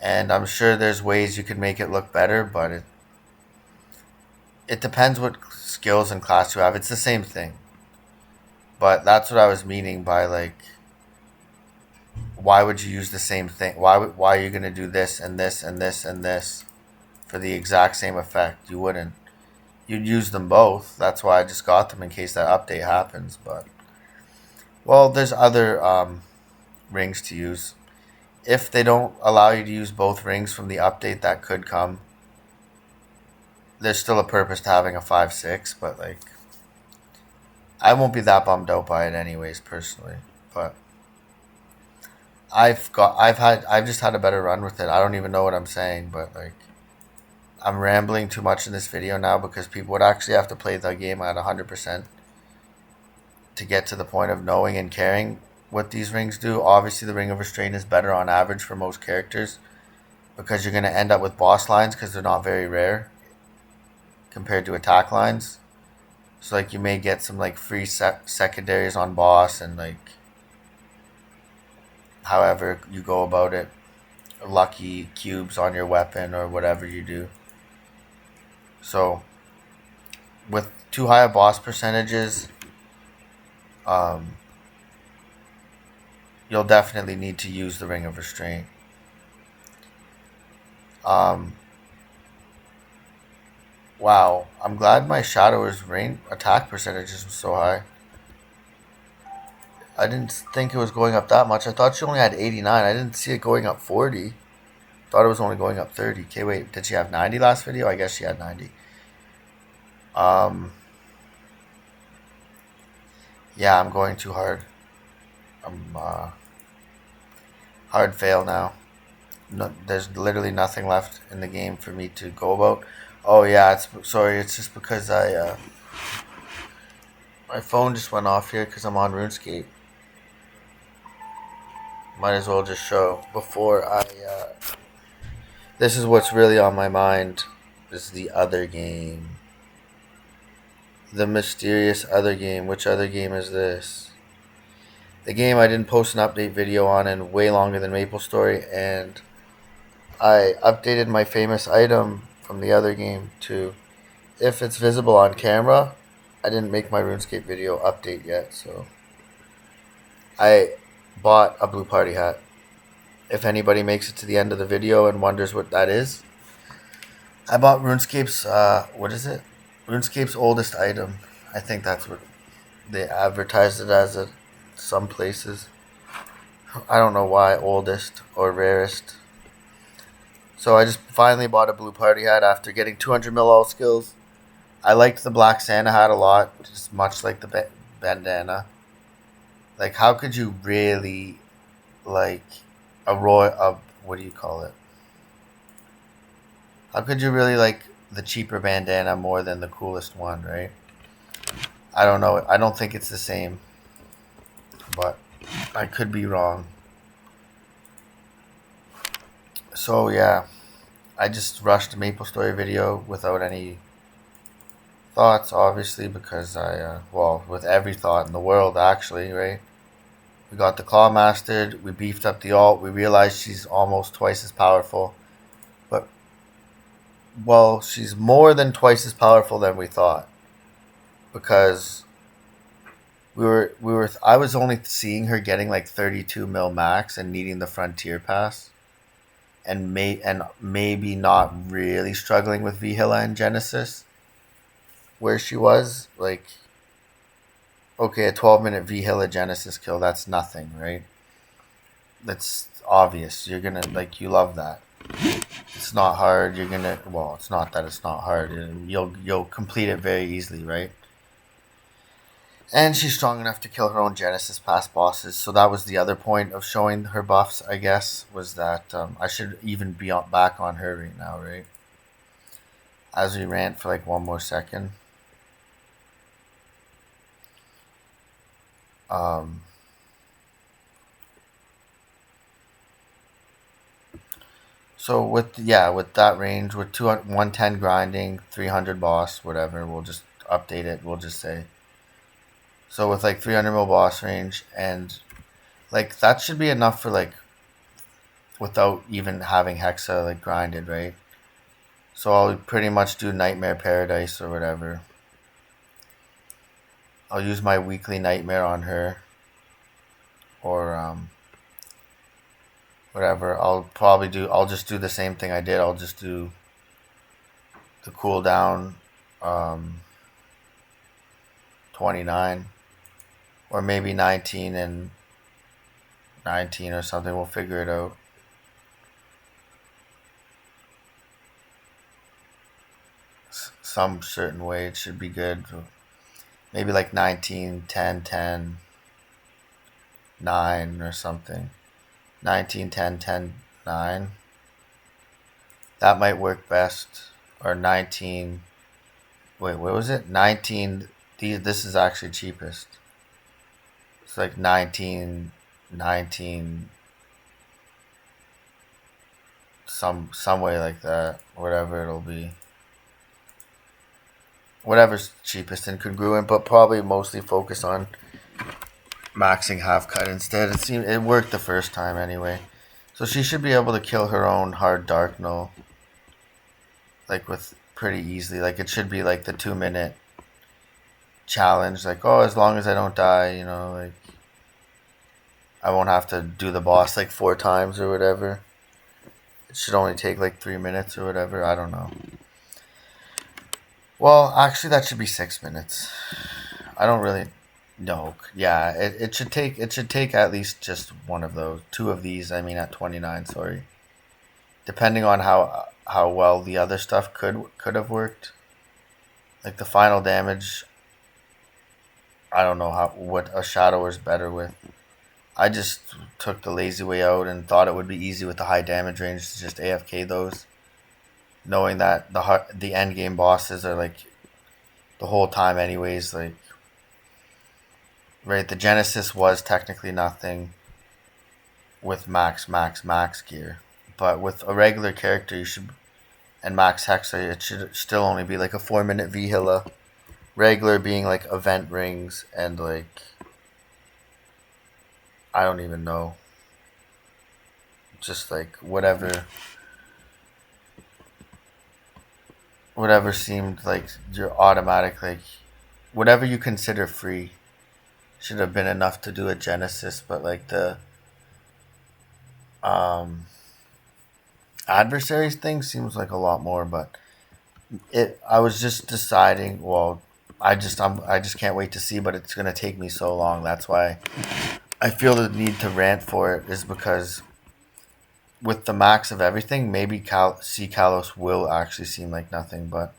And I'm sure there's ways you could make it look better, but it depends what skills and class you have. It's the same thing. But that's what I was meaning by like, why would you use the same thing? Why are you gonna do this and this and this and this for the exact same effect? You wouldn't. You'd use them both. That's why I just got them in case that update happens. But well, there's other rings to use. If they don't allow you to use both rings from the update that could come, there's still a purpose to having a 5-6, but like, I won't be that bummed out by it anyways, personally. But I've just had a better run with it. I don't even know what I'm saying, but like, I'm rambling too much in this video now because people would actually have to play the game at 100% to get to the point of knowing and caring what these rings do. Obviously, the Ring of Restraint is better on average for most characters because you're going to end up with boss lines because they're not very rare compared to attack lines. So like, you may get some like free secondaries on boss, and like however you go about it, lucky cubes on your weapon or whatever you do. So with too high of boss percentages, you'll definitely need to use the Ring of Restraint. Wow, I'm glad my Shadow's range attack percentages was so high. I didn't think it was going up that much. I thought she only had 89. I didn't see it going up 40. Thought it was only going up 30. Okay, wait, did she have 90 last video? I guess she had 90. Yeah, I'm going too hard. I'm hard fail now. No, there's literally nothing left in the game for me to go about. Oh yeah, it's just because my phone just went off here because I'm on RuneScape. Might as well just show before this is what's really on my mind. This is the other game. The mysterious other game. Which other game is this? The game I didn't post an update video on in way longer than Maplestory, and I updated my famous item from the other game to if it's visible on camera. I didn't make my RuneScape video update yet, so I bought a blue party hat. If anybody makes it to the end of the video and wonders what that is, I bought RuneScape's, what is it? RuneScape's oldest item. I think that's what they advertised it as at some places. I don't know why oldest or rarest. So I just finally bought a blue party hat after getting 200 mil all skills. I liked the black Santa hat a lot, just much like the bandana. Like, how could you really like what do you call it? How could you really like the cheaper bandana more than the coolest one, right? I don't know. I don't think it's the same, but I could be wrong. So yeah, I just rushed a Maplestory video without any thoughts, obviously, because with every thought in the world, actually, right? We got the Claw mastered, we beefed up the ult, we realized she's almost twice as powerful. But, well, she's more than twice as powerful than we thought. Because I was only seeing her getting like 32 mil max and needing the Frontier Pass. And maybe not really struggling with Vihila and Genesis. Where she was, like, okay, a 12-minute Vihila Genesis kill, that's nothing, right? That's obvious. You're gonna, like, you love that. It's not hard. You're gonna, well, it's not that it's not hard. You'll complete it very easily, right? And she's strong enough to kill her own Genesis Pass bosses. So that was the other point of showing her buffs, I guess, was that I should even be back on her right now, right? As we rant for like one more second. So with that range, with 110 grinding, 300 boss, whatever, we'll just update it. We'll just say. So with like 300 mil boss range, and like that should be enough for like without even having Hexa like grinded, right? So I'll pretty much do Nightmare Paradise or whatever. I'll use my weekly Nightmare on her. Or whatever. I'll just do the same thing I did. I'll just do the cooldown 29 or maybe 19 and 19 or something. We'll figure it out. Some certain way it should be good. Maybe like 19, 10, 10, 9 or something. 19, 10, 10, 9. That might work best. Or 19. Wait, what was it? 19. This is actually cheapest. It's like 19, 19. Some way like that. Whatever it'll be. Whatever's cheapest and congruent, but probably mostly focus on maxing half cut instead. It worked the first time anyway. So she should be able to kill her own hard dark null. Like with pretty easily. Like it should be like the 2-minute challenge. Like, oh, as long as I don't die, you know, like I won't have to do the boss like 4 times or whatever. It should only take like 3 minutes or whatever. I don't know. Well, actually that should be 6 minutes. I don't really know. Yeah, it should take at least just one of those. 2 of these, I mean at 29, sorry. Depending on how well the other stuff could have worked. Like the final damage, I don't know what a shadower's better with. I just took the lazy way out and thought it would be easy with the high damage range to just AFK those. Knowing that the end game bosses are like the whole time anyways, like right, the Genesis was technically nothing with max gear. But with a regular character and max Hexa, it should still only be like a 4-minute Vihila Regular being like event rings and like I don't even know. Just like whatever seemed like your automatic like whatever you consider free should have been enough to do a Genesis, but like the um adversaries thing seems like a lot more, but it I was just deciding, well, I just can't wait to see, but it's going to take me so long. That's why I feel the need to rant for it is because with the max of everything, maybe C Kalos will actually seem like nothing, but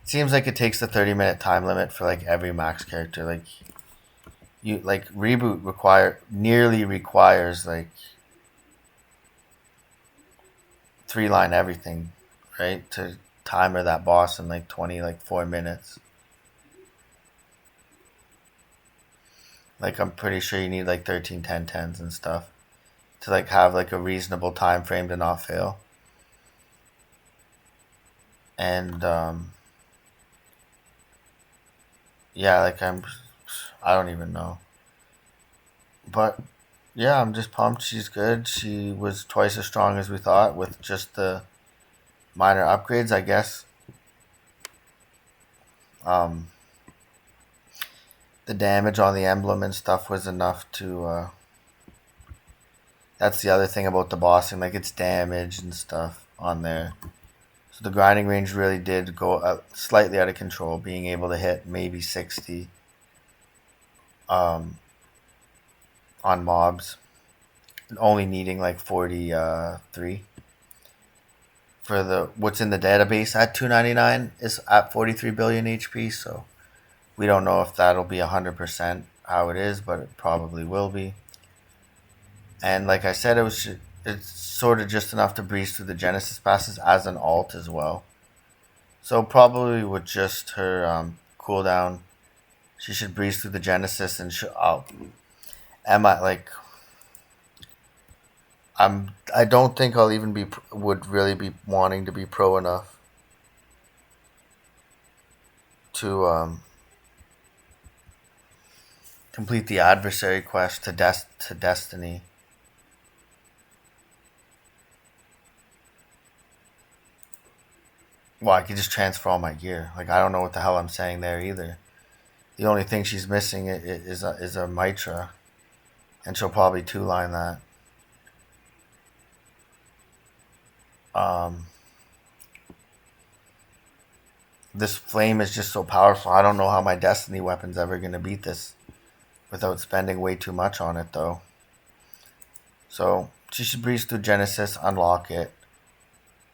it seems like it takes the 30-minute time limit for like every max character. Like you like reboot nearly requires like 3-line everything, right? To timer that boss in like 4 minutes. Like I'm pretty sure you need like 13 10 10s and stuff to like have like a reasonable time frame to not fail. And yeah, like I don't even know. But yeah, I'm just pumped. She's good. She was twice as strong as we thought with just the minor upgrades, I guess. Um, the damage on the emblem and stuff was enough to. That's the other thing about the bossing, like it's damage and stuff on there. So the grinding range really did go slightly out of control, being able to hit maybe 60 um, on mobs, only needing like 43 for the what's in the database at 299 is at 43 billion HP. So we don't know if that'll be 100% how it is, but it probably will be. And like I said, it's sort of just enough to breeze through the Genesis passes as an alt as well. So probably with just her cooldown, she should breeze through the Genesis and am I like I don't think I'll even would really be wanting to be pro enough to complete the adversary quest to Destiny. Well, I could just transfer all my gear. Like I don't know what the hell I'm saying there either. The only thing she's missing is a Mitra, and she'll probably 2-line that. Um, this flame is just so powerful. I don't know how my Destiny weapon's ever gonna beat this without spending way too much on it though. So she should breeze through Genesis, unlock it,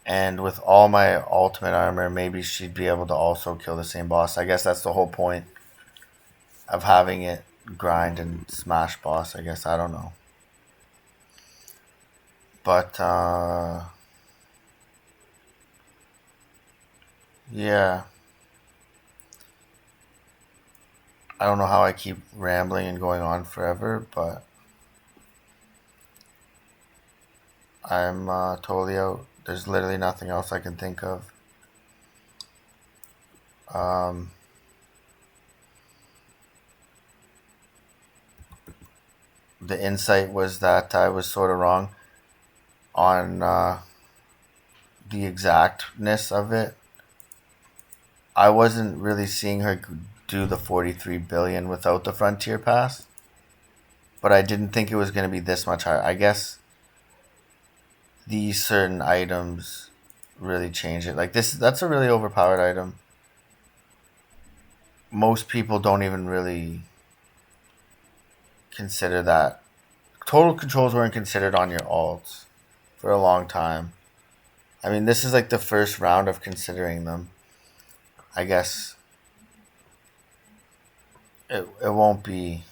and with all my ultimate armor, maybe she'd be able to also kill the same boss. I guess that's the whole point of having it grind and smash boss. I guess I don't know, but yeah, I don't know how I keep rambling and going on forever, but I'm totally out. There's literally nothing else I can think of. Um, the insight was that I was sort of wrong on the exactness of it. I wasn't really seeing her do the 43 billion without the Frontier Pass, but I didn't think it was going to be this much higher. I guess these certain items really change it. Like that's a really overpowered item. Most people don't even really consider that. Total controls weren't considered on your alts for a long time. I mean, this is like the first round of considering them. I guess it won't be.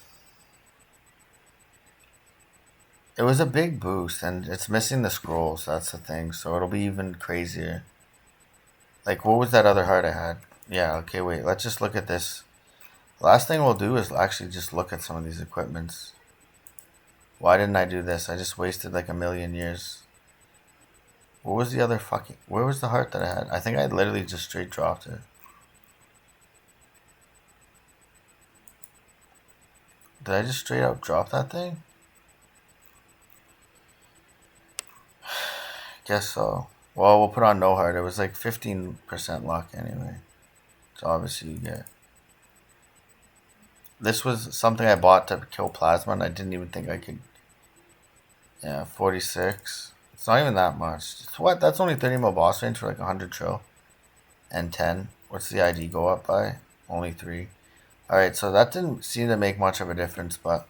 It was a big boost, and it's missing the scrolls. That's the thing. So it'll be even crazier. Like, what was that other heart I had? Yeah, okay, wait. Let's just look at this. Last thing we'll do is actually just look at some of these equipments. Why didn't I do this? I just wasted like a million years. What was the other fucking... Where was the heart that I had? I think I literally just straight dropped it. Did I just straight out drop that thing? Guess so. Well, we'll put on no hard. It was like 15% luck anyway. So obviously you get. This was something I bought to kill plasma, and I didn't even think I could. Yeah, 46. It's not even that much. What? That's only 30 mil boss range for like 100 tro. And 10. What's the ID go up by? Only 3. Alright, so that didn't seem to make much of a difference, but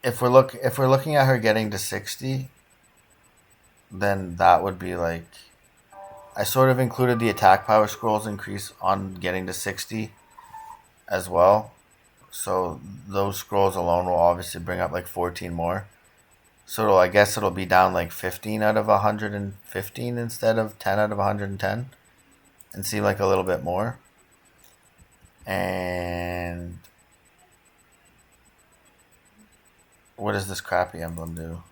if we're looking at her getting to 60, then that would be like, I sort of included the attack power scrolls increase on getting to 60 as well. So those scrolls alone will obviously bring up like 14 more. So I guess it'll be down like 15 out of 115 instead of 10 out of 110 and seem like a little bit more. And what does this crappy emblem do?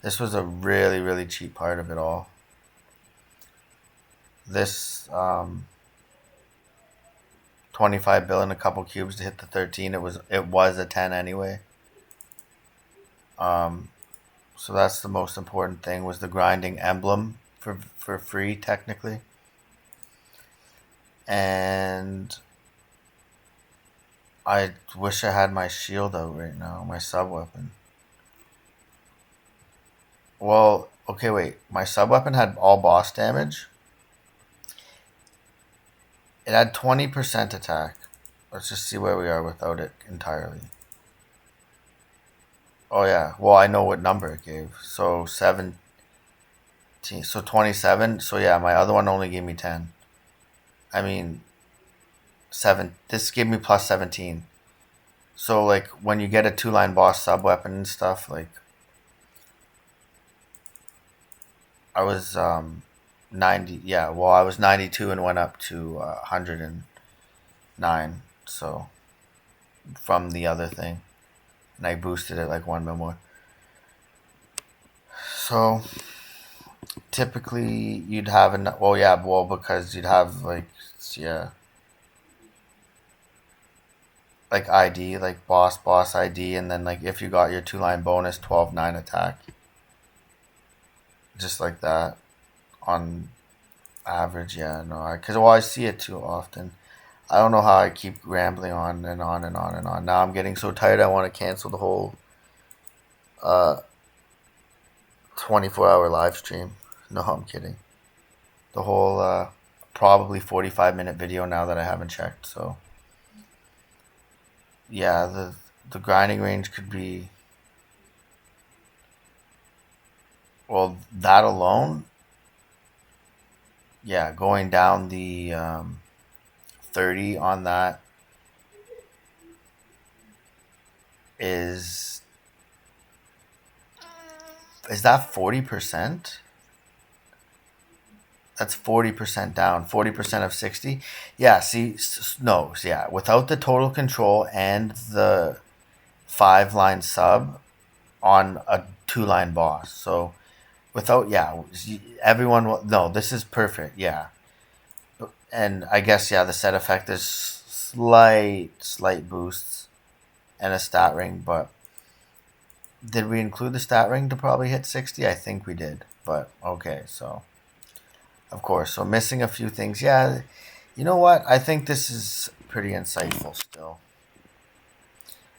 This was a really, really cheap part of it all. This 25 bill and a couple cubes to hit the 13. It was a 10 anyway. So that's the most important thing, was the grinding emblem for free technically. And I wish I had my shield out right now, my sub weapon. Well, okay, wait. My sub weapon had all boss damage. It had 20% attack. Let's just see where we are without it entirely. Oh yeah, well I know what number it gave. So 17, so 27. So yeah, my other one only gave me 10. I mean, 7. This gave me plus 17. So like when you get a 2-line boss sub weapon and stuff, like I was 90. Yeah, well I was 92 and went up to 109. So from the other thing. And I boosted it like 1 mil more. So typically you'd have because you'd have like like ID, like boss ID, and then like if you got your 2-line bonus 12-9 attack. Just like that on average, yeah, no, because I see it too often. I don't know how I keep rambling on and on and on and on. Now I'm getting so tired I want to cancel the whole 24-hour live stream. No, I'm kidding. The whole probably 45-minute video now that I haven't checked. So yeah, the grinding range could be, well, that alone, yeah, going down the 30 on that is that 40%? That's 40% down. 40% of 60. Yeah, see, no, yeah, without the total control and the 5-line sub on a 2-line boss. So without, yeah, everyone will, no, this is perfect, yeah. And I guess, yeah, the set effect is slight boosts and a stat ring, but did we include the stat ring to probably hit 60? I think we did, but okay, so of course, so missing a few things. Yeah, you know what? I think this is pretty insightful still.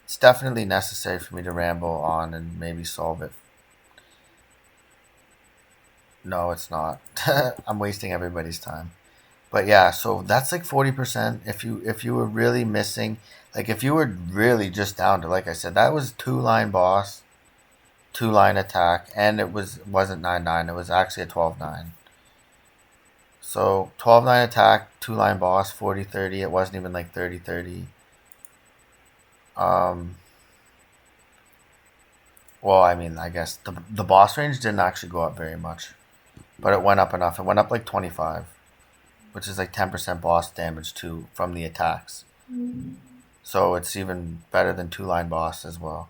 It's definitely necessary for me to ramble on and maybe solve it. No, it's not. I'm wasting everybody's time. But yeah, so that's like 40%. If you were really missing, like if you were really just down to, like I said, that was 2-line boss, 2-line attack, and it wasn't 9-9. It was actually a 12-9. So 12-9 attack, 2-line boss, 40-30. It wasn't even like 30-30. Well, I mean, I guess the boss range didn't actually go up very much, but it went up enough. It went up like 25, which is like 10% boss damage too from the attacks. So it's even better than 2-line boss as well.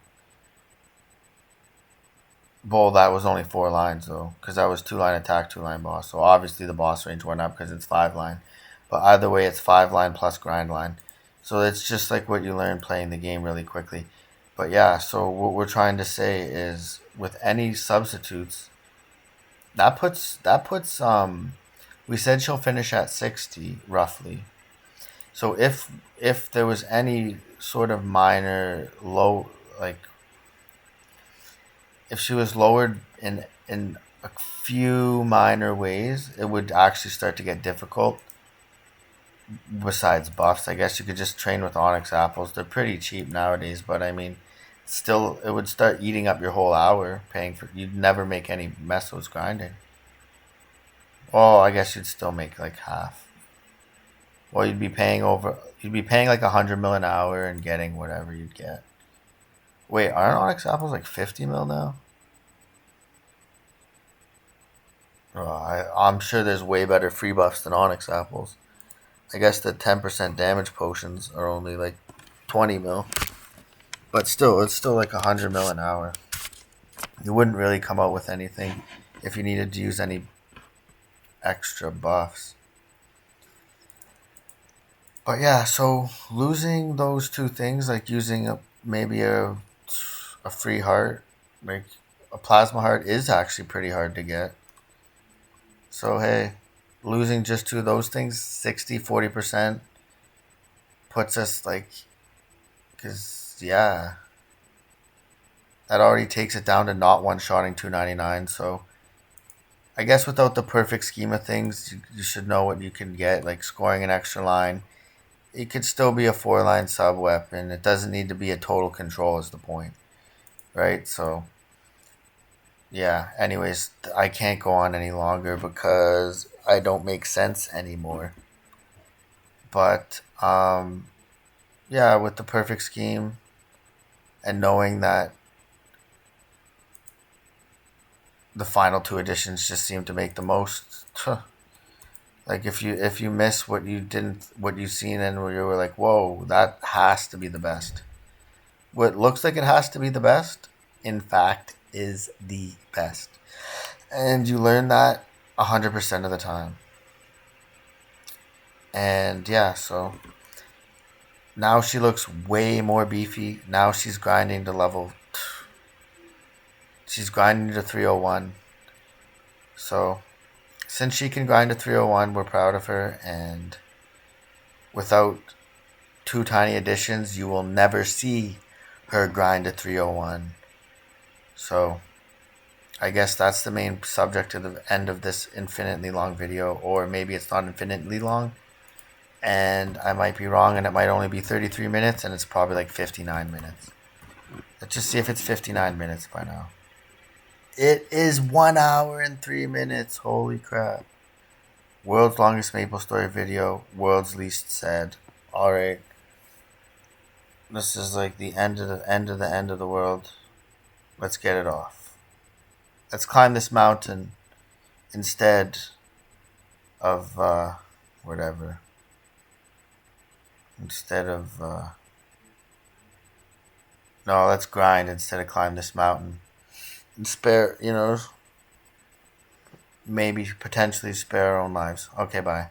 Well, that was only 4 lines though, because that was 2-line attack, 2-line boss. So obviously the boss range went up because it's 5-line. But either way, it's 5-line plus grind line. So it's just like what you learn playing the game really quickly. But yeah, so what we're trying to say is with any substitutes, that puts we said she'll finish at 60 roughly. So if there was any sort of minor low, like if she was lowered in a few minor ways, it would actually start to get difficult. Besides buffs, I guess you could just train with onyx apples. They're pretty cheap nowadays, but I mean, still, it would start eating up your whole hour paying for. You'd never make any mesos grinding. Oh, I guess you'd still make like half. Well, you'd be paying over. You'd be paying like 100 mil an hour and getting whatever you'd get. Wait, aren't onyx apples like 50 mil now? Oh, I'm sure there's way better free buffs than onyx apples. I guess the 10% damage potions are only like 20 mil. But still, it's still like 100 mil an hour. You wouldn't really come out with anything if you needed to use any extra buffs. But yeah, so losing those two things, like using maybe a free heart, like a plasma heart, is actually pretty hard to get. So hey, losing just two of those things, 60-40%, puts us like, because yeah, that already takes it down to not one-shotting 299. So I guess without the perfect scheme of things, you should know what you can get, like scoring an extra line. It could still be a 4-line sub weapon. It doesn't need to be a total control, is the point, right? So, yeah, anyways, I can't go on any longer because I don't make sense anymore. But, yeah, with the perfect scheme and knowing that the final two editions just seem to make the most. Like if you miss what you seen and where you were like, whoa, that has to be the best. What looks like it has to be the best, in fact, is the best, and you learn that 100% of the time. And yeah, so now she looks way more beefy. Now she's grinding to level. She's grinding to 301. So since she can grind to 301, we're proud of her. And without two tiny additions, you will never see her grind to 301. So I guess that's the main subject of the end of this infinitely long video, or maybe it's not infinitely long, and I might be wrong, and it might only be 33 minutes, and it's probably like 59 minutes. Let's just see if it's 59 minutes by now. It is 1 hour and 3 minutes. Holy crap. World's longest Maplestory video, world's least said. Alright. This is like the end of the end of the end of the world. Let's get it off. Let's climb this mountain instead of whatever. Instead of no, let's grind instead of climb this mountain. And spare, maybe potentially spare our own lives. Okay, bye.